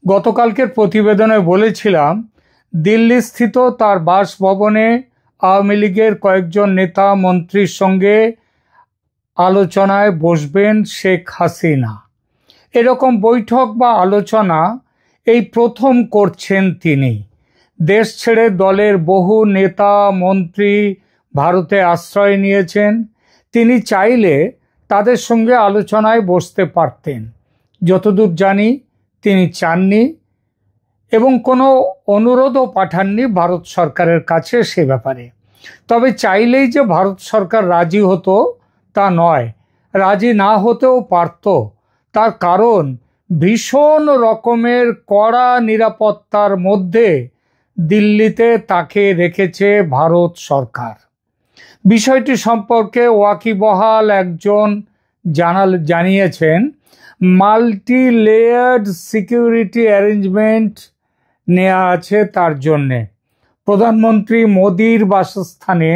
গতকালকের প্রতিবেদনে বলেছিলাম, দিল্লিস্থিত তার বাসভবনে আওয়ামী লীগের কয়েকজন নেতা মন্ত্রীর সঙ্গে আলোচনায় বসবেন শেখ হাসিনা। এরকম বৈঠক বা আলোচনা এই প্রথম করছেন তিনি। দেশ ছেড়ে দলের বহু নেতা মন্ত্রী ভারতে আশ্রয় নিয়েছেন। তিনি চাইলে তাদের সঙ্গে আলোচনায় বসতে পারতেন। যতদূর জানি তিনি চাননি এবং কোনো অনুরোধও পাঠাননি ভারত সরকারের কাছে সে ব্যাপারে। তবে চাইলেই যে ভারত সরকার রাজি হতো তা নয়, রাজি না হতেও পারত। তার কারণ ভীষণ রকমের কড়া নিরাপত্তার মধ্যে দিল্লিতে তাকে রেখেছে ভারত সরকার। বিষয়টি সম্পর্কে ওয়াকিবহাল একজন জানিয়েছেন, মাল্টি লেয়ার্ড সিকিউরিটি অ্যারেঞ্জমেন্ট নেওয়া আছে তার জন্যে। প্রধানমন্ত্রী মোদির বাসস্থানে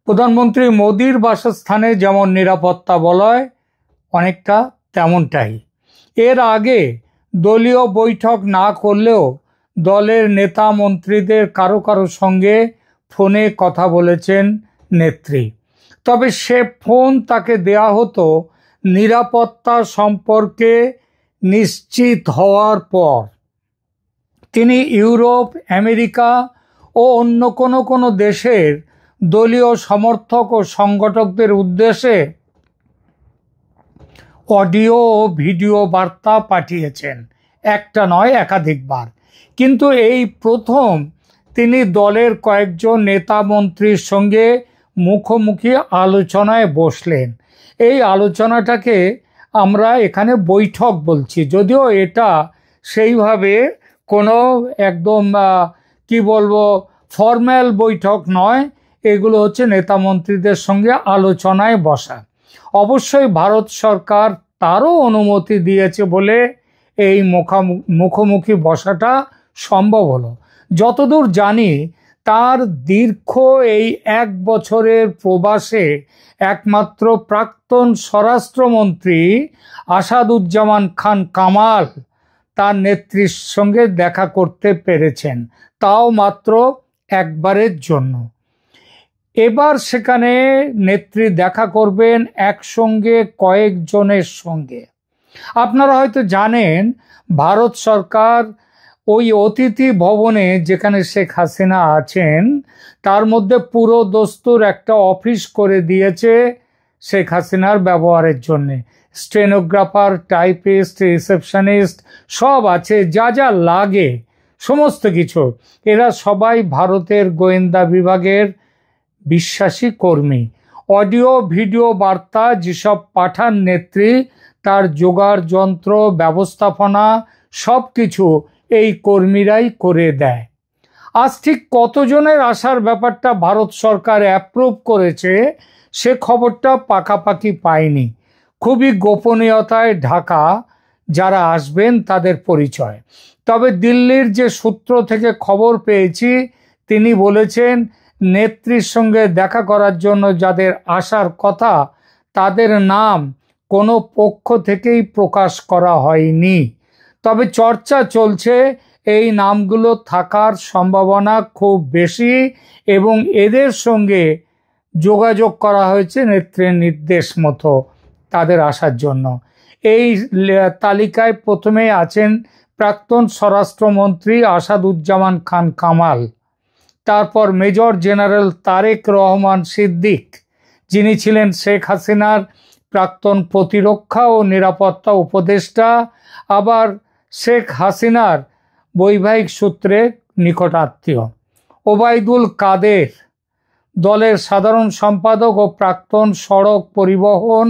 প্রধানমন্ত্রী মোদির বাসস্থানে যেমন নিরাপত্তা বলয় অনেকটা তেমনটাই। এর আগে দলীয় বৈঠক না করলেও দলের নেতা মন্ত্রীদের কারো কারো সঙ্গে ফোনে কথা বলেছেন নেত্রী। তবে সে ফোন তাকে দেয়া হতো নিরাপত্তা সম্পর্কে নিশ্চিত হওয়ার পর। তিনি ইউরোপ, আমেরিকা ও অন্য কোনো দেশের দলীয় সমর্থক ও সংগঠকদের উদ্দেশ্যে অডিও ও ভিডিও বার্তা পাঠিয়েছেন, একটা নয় একাধিকবার। কিন্তু এই প্রথম তিনি দলের কয়েকজন নেতা মন্ত্রীর সঙ্গে মুখোমুখি আলোচনায় বসলেন। এই আলোচনাটাকে আমরা এখানে বৈঠক বলছি, যদিও এটা সেইভাবে কোনো একদম ফর্ম্যাল বৈঠক নয়। এগুলো হচ্ছে নেতা মন্ত্রীদের সঙ্গে আলোচনায় বসা। অবশ্যই ভারত সরকার তারও অনুমতি দিয়েছে বলে এই মুখোমুখি বসাটা সম্ভব হলো। যতদূর জানি তার দীর্ঘ এই 1 বছরের প্রবাসে একমাত্র প্রাক্তন স্বরাষ্ট্রমন্ত্রী আসাদুজ্জামান খান কামাল তার নেত্রীর সঙ্গে দেখা করতে পেরেছেন, তাও মাত্র একবারের জন্য। এবার সেখানে নেত্রী দেখা করবেন একসঙ্গে কয়েকজনের সঙ্গে। আপনারা হয়তো জানেন, ভারত সরকার ওই অতিথি ভবনে যেখানে শেখ হাসিনা আছেন তার মধ্যে পুরো দস্তুর একটা অফিস করে দিয়েছে শেখ হাসিনার ব্যবহারের জন্যে। স্টেনোগ্রাফার, টাইপিস্ট, রিসেপশনিস্ট সব আছে, যা যা লাগে সমস্ত কিছু। এরা সবাই ভারতের গোয়েন্দা বিভাগের বিশ্বাসী কর্মী। অডিও ভিডিও বার্তা যেসব পাঠান নেত্রী, তার জোগাড় যন্ত্র, ব্যবস্থাপনা সব কিছু এই কর্মীরাই করে দেয়। আজ ঠিক কতজনের আসার ব্যাপারটা ভারত সরকার অ্যাপ্রুভ করেছে সে খবরটা পাকাপাকি পায়নি। খুবই গোপনীয়তায় ঢাকা যারা আসবেন তাদের পরিচয়। তবে দিল্লির যে সূত্র থেকে খবর পেয়েছি তিনি বলেছেন, নেত্রীর সঙ্গে দেখা করার জন্য যাদের আসার কথা তাদের নাম কোনো পক্ষ থেকেই প্রকাশ করা হয়নি। তবে চর্চা চলছে এই নামগুলো থাকার সম্ভাবনা খুব বেশি এবং এদের সঙ্গে যোগাযোগ করা হয়েছে নেত্রীর নির্দেশ মতো তাদের আসার জন্য। এই তালিকায় প্রথমে আছেন প্রাক্তন স্বরাষ্ট্রমন্ত্রী আসাদুজ্জামান খান কামাল, তারপর মেজর জেনারেল তারেক রহমান সিদ্দিক, যিনি ছিলেন শেখ হাসিনার প্রাক্তন প্রতিরক্ষা ও নিরাপত্তা উপদেষ্টা, আবার শেখ হাসিনার বৈবাহিক সূত্রে নিকটাত্মীয়। ওবায়দুল কাদের, দলের সাধারণ সম্পাদক ও প্রাক্তন সড়ক পরিবহন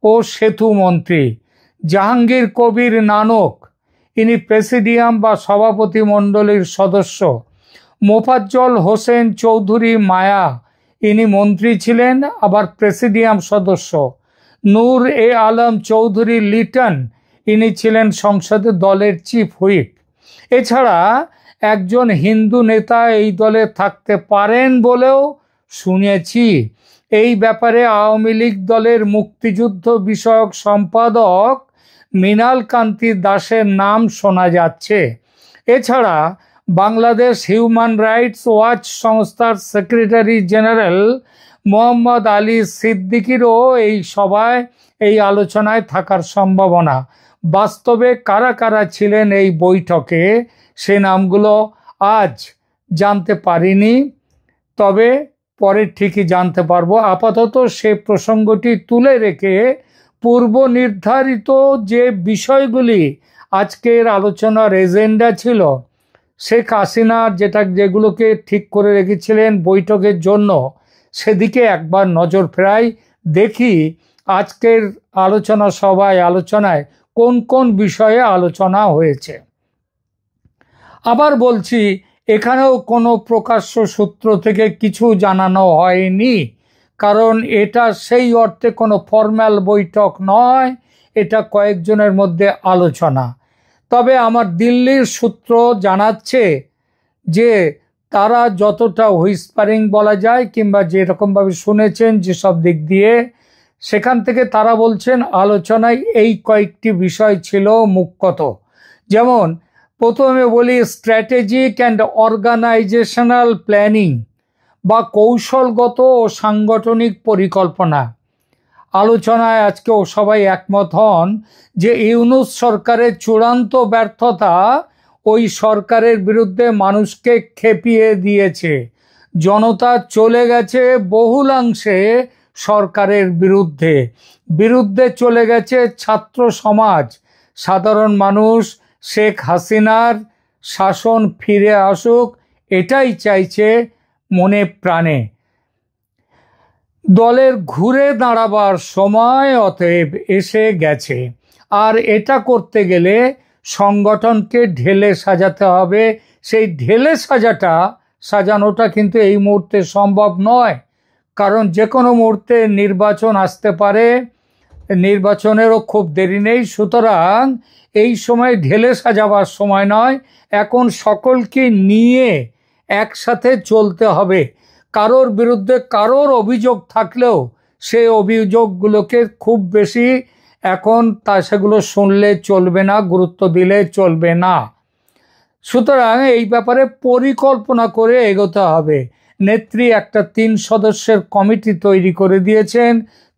ও সেতু মন্ত্রী। জাহাঙ্গীর কবির নানক, ইনি প্রেসিডিয়াম বা সভাপতি মণ্ডলীর সদস্য। মোফাজ্জল হোসেন চৌধুরী মায়া, ইনি মন্ত্রী ছিলেন আবার প্রেসিডিয়াম সদস্য। নূর এ আলম চৌধুরী লিটন, ইনি ছিলেন সংসদে দলের চিফ হুইপ। এছাড়া একজন হিন্দু নেতা এই দলে থাকতে পারেন বলেও শুনেছি। এই ব্যাপারে আওয়ামী লীগ দলের মুক্তিযুদ্ধ বিষয়ক সম্পাদক মৃণাল কান্তি দাসের নাম শোনা যাচ্ছে। এছাড়া বাংলাদেশ হিউম্যান রাইটস ওয়াচ সংস্থার সেক্রেটারি জেনারেল মোহাম্মদ আলী সিদ্দিকীরও এই সভায় এই আলোচনায় থাকার সম্ভাবনা। বাস্তবে কারা কারা ছিলেন এই বৈঠকে সে নামগুলো আজ জানতে পারিনি, তবে পরে ঠিকই জানতে পারবো। আপাতত সে প্রসঙ্গটি তুলে রেখে পূর্ব নির্ধারিত যে বিষয়গুলি আজকের আলোচনার এজেন্ডা ছিল, শেখ হাসিনা যেগুলোকে ঠিক করে রেখেছিলেন বৈঠকের জন্য, সেদিকে একবার নজর ফেরাই, দেখি আজকের আলোচনায় কোন কোন বিষয়ে আলোচনা হয়েছে। আবার বলছি, এখানেও কোনো প্রকাশ্য সূত্র থেকে কিছু জানানো হয়নি, কারণ এটা সেই অর্থে কোনো ফর্মাল বৈঠক নয়, এটা কয়েকজনের মধ্যে আলোচনা। তবে আমার দিল্লির সূত্র জানাচ্ছে যে তারা যতটা হুইসপারিং বলা যায় কিংবা যেরকমভাবে শুনেছেন যেসব দিক দিয়ে, সেখান থেকে তারা বলছেন আলোচনায় এই কয়েকটি বিষয় ছিল মুখ্যত। যেমন প্রথমে বলি, স্ট্র্যাটেজিক অ্যান্ড অর্গানাইজেশনাল প্ল্যানিং বা কৌশলগত ও সাংগঠনিক পরিকল্পনা। আলোচনায় আজকেও সবাই একমত হন যে ইউনূস সরকারের চূড়ান্ত ব্যর্থতা ওই সরকারের বিরুদ্ধে মানুষকে খেপিয়ে দিয়েছে। জনতা চলে গেছে বহুলাংশে সরকারের বিরুদ্ধে চলে গেছে ছাত্র সমাজ, সাধারণ মানুষ শেখ হাসিনার শাসন ফিরে আসুক এটাই চাইছে মনে প্রাণে। দলের ঘুরে দাঁড়াবার সময় অতএব এসে গেছে, আর এটা করতে গেলে সংগঠনকে ঢেলে সাজাতে হবে। সেই ঢেলে সাজানোটা কিন্তু এই মুহূর্তে সম্ভব নয়, কারণ যে কোনো মুহূর্তে নির্বাচন আসতে পারে, নির্বাচনেরও খুব দেরি নেই। সুতরাং এই সময় ঢেলে সাজাবার সময় নয়, এখন সকলকে নিয়ে একসাথে চলতে হবে। কারোর বিরুদ্ধে কারোর অভিযোগ থাকলেও সেই অভিযোগগুলোকে খুব বেশি এখন সেগুলো শুনলে চলবে না, গুরুত্ব দিলে চলবে না। সুতরাং এই ব্যাপারে পরিকল্পনা করে এগোতে হবে। নেত্রী একটা 3 সদস্যের কমিটি তৈরি করে দিয়েছেন।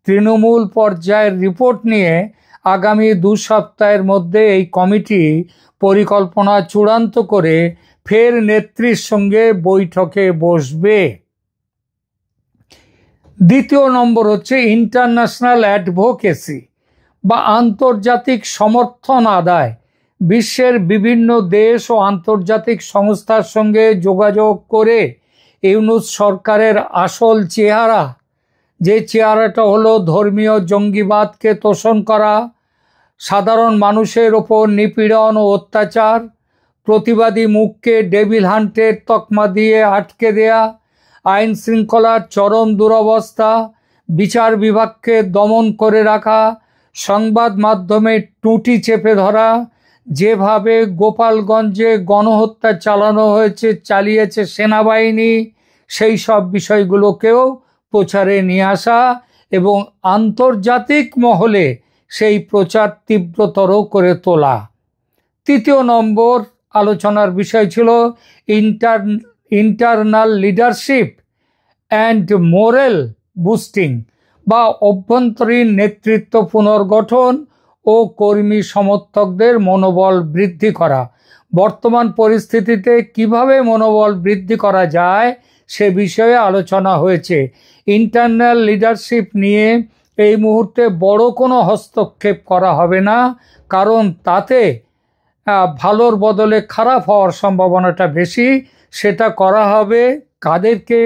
তৃণমূল পর্যায়ের রিপোর্ট নিয়ে আগামী 2 সপ্তাহের মধ্যে এই কমিটি পরিকল্পনা চূড়ান্ত করে ফের নেত্রীর সঙ্গে বৈঠকে বসবে। দ্বিতীয় নম্বর হচ্ছে ইন্টারন্যাশনাল অ্যাডভোকেসি বা আন্তর্জাতিক সমর্থন আদায়। বিশ্বের বিভিন্ন দেশ ও আন্তর্জাতিক সংস্থার সঙ্গে যোগাযোগ করে ইউনূস সরকারের আসল চেহারা, যে চেহারাটা হলো ধর্মীয় জঙ্গিবাদকে তোষণ করা, সাধারণ মানুষের ওপর নিপীড়ন ও অত্যাচার, প্রতিবাদী মুখকে ডেভিল হান্টের তকমা দিয়ে আটকে দেয়া, আইন শৃঙ্খলার চরম দুরবস্থা, বিচার বিভাগকে দমন করে রাখা, সংবাদ মাধ্যমে টুটি চেপে ধরা, যেভাবে গোপালগঞ্জে গণহত্যা চালিয়েছে সেনাবাহিনী, সেই সব বিষয়গুলোকেও প্রচারে নিয়ে আসা এবং আন্তর্জাতিক মহলে সেই প্রচার তীব্রতর করে তোলা। তৃতীয় নম্বর আলোচনার বিষয় ছিল internal leadership and moral boosting বা অভ্যন্তরীণ নেতৃত্ব পুনর্গঠন ও কর্মী সমর্থকদের মনোবল বৃদ্ধি করা। বর্তমান পরিস্থিতিতে কিভাবে মনোবল বৃদ্ধি করা যায় সে বিষয়ে আলোচনা হয়েছে। ইন্টারনাল লিডারশিপ নিয়ে এই মুহূর্তে বড় কোনো হস্তক্ষেপ করা হবে না, কারণ তাতে ভালোর বদলে খারাপ হওয়ার সম্ভাবনাটা বেশি। সেটা করা হবে কাদেরকে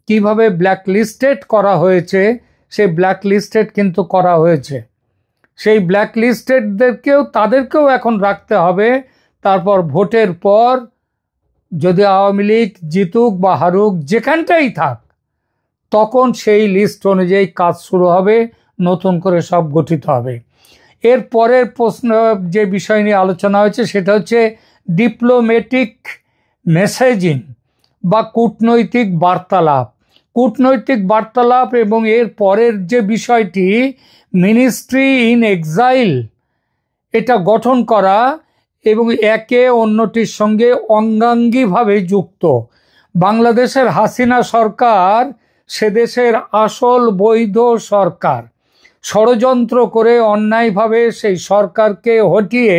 কিভাবে ব্ল্যাকলিস্টেড করা হয়েছে, সেই ব্ল্যাকলিস্টেড কিন্তু করা হয়েছে, সেই তাদেরকেও এখন রাখতে হবে। তারপর ভোটের পর যদি আওয়ামী লীগ জিতুক বা হারুক, যেখানটাই থাক, তখন সেই লিস্ট অনুযায়ী কাজ শুরু হবে, নতুন করে সব গঠিত হবে। এর পরের প্রশ্ন যে বিষয় নিয়ে আলোচনা হয়েছে সেটা হচ্ছে ডিপ্লোম্যাটিক মেসেজিং বা কূটনৈতিক বার্তালাপ এবং এর পরের যে বিষয়টি মিনিস্ট্রি ইন এক্সাইল এটা গঠন করা এবং একে অন্যটির সঙ্গে অঙ্গাঙ্গিভাবে যুক্ত। বাংলাদেশের হাসিনা সরকার সে দেশের আসল বৈধ সরকার। ষড়যন্ত্র করে অন্যায়ভাবে সেই সরকারকে হটিয়ে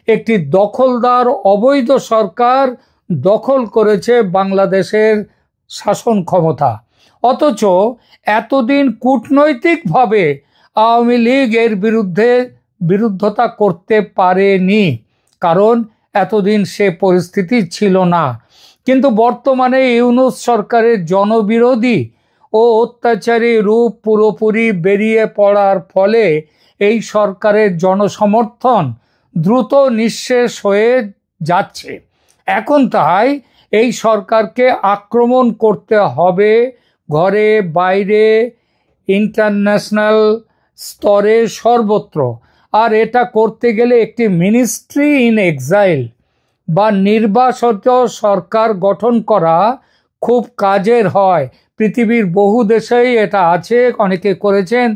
একটি দখলদার অবৈধ সরকার দখল করেছে বাংলাদেশের শাসন ক্ষমতা। অথচ এতদিন কূটনৈতিকভাবে আওয়ামী লীগ এর বিরুদ্ধতা করতে পারেনি, কারণ এতদিন সে পরিস্থিতি ছিল না। কিন্তু বর্তমানে ইউনূস সরকারের জনবিরোধী ও অত্যাচারী রূপ পুরোপুরি বেরিয়ে পড়ার ফলে এই সরকারের জনসমর্থন দ্রুত নিঃশেষ হয়ে যাচ্ছে। এখন তাই এই সরকারকে আক্রমণ করতে হবে ঘরে বাইরে, ইন্টারন্যাশনাল স্তরে, সর্বত্র। আর এটা করতে গেলে একটি মিনিস্ট্রি ইন এক্সাইল বা নির্বাসিত সরকার গঠন করা খুব কাজের হয়। পৃথিবীর বহু দেশেই এটা আছে, অনেকে করেছেন।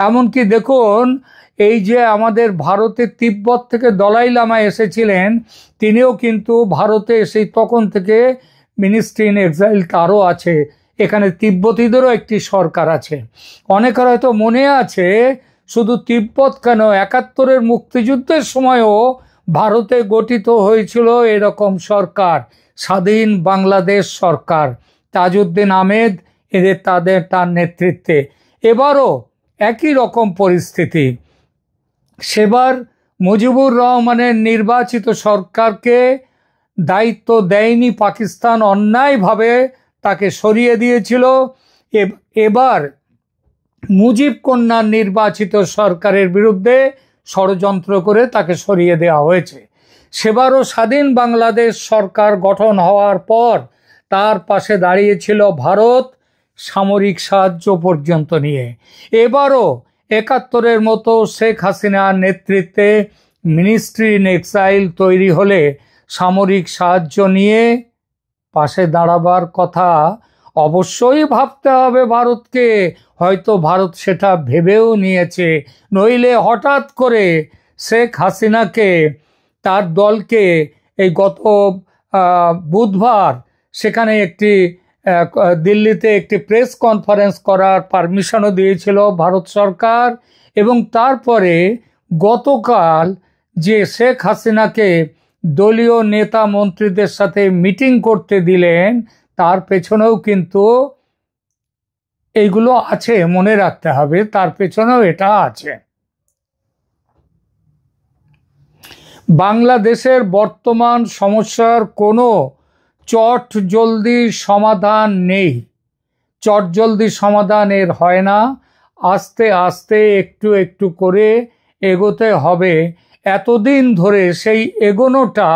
এমনকি দেখুন, এই যে আমাদের ভারতে তিব্বত থেকে দলাই লামা এসেছিলেন, তিনিও কিন্তু ভারতে এসে তখন থেকে মিনিস্ট্রি ইন এক্সাইল তারও আছে। এখানে তিব্বতীদেরও একটি সরকার আছে। অনেকের হয়তো মনে আছে, শুধু তিব্বত কেন, ৭১-এর মুক্তিযুদ্ধের সময়ও ভারতে গঠিত হয়েছিল এরকম সরকার, স্বাধীন বাংলাদেশ সরকার। তাজউদ্দিন আহমেদ তার নেতৃত্বে। এবারও একই রকম পরিস্থিতি। সেবার মুজিবুর রহমানের নির্বাচিত সরকারকে দায়িত্ব দেয়নি পাকিস্তান, অন্যায়ভাবে তাকে সরিয়ে দিয়েছিল। এবার মুজিব কন্যার নির্বাচিত সরকারের বিরুদ্ধে ষড়যন্ত্র করে তাকে সরিয়ে দেওয়া হয়েছে। সেবারও স্বাধীন বাংলাদেশ সরকার গঠন হওয়ার পর তার পাশে দাঁড়িয়েছিল ভারত, সামরিক সাহায্য পর্যন্ত নিয়ে। এবারও ৭১-এর মতো শেখ হাসিনার নেতৃত্বে মিনিস্ট্রি ইন এক্সাইল তৈরি হলে সামরিক সাহায্য নিয়ে পাশে দাঁড়াবার কথা অবশ্যই ভাবতে হবে ভারতকে। হয়তো ভারত সেটা ভেবেও নিয়েছে, নইলে হঠাৎ করে শেখ হাসিনাকে, তার দলকে এই গত বুধবার সেখানে দিল্লিতে একটি প্রেস কনফারেন্স করার পারমিশনও দিয়েছিল ভারত সরকার। এবং তারপরে গতকাল যে শেখ হাসিনাকে দলীয় নেতা মন্ত্রীদের সাথে মিটিং করতে দিলেন, তার পেছনেও কিন্তু এইগুলো আছে, মনে রাখতে হবে, তার পেছনেও এটা আছে। বাংলাদেশের বর্তমান সমস্যার কোনো চটজলদি সমাধান নেই। চটজলদি সমাধান এর হয় না, আস্তে আস্তে একটু একটু করে এগোতে হবে। এতদিন ধরে সেই এগোনোটা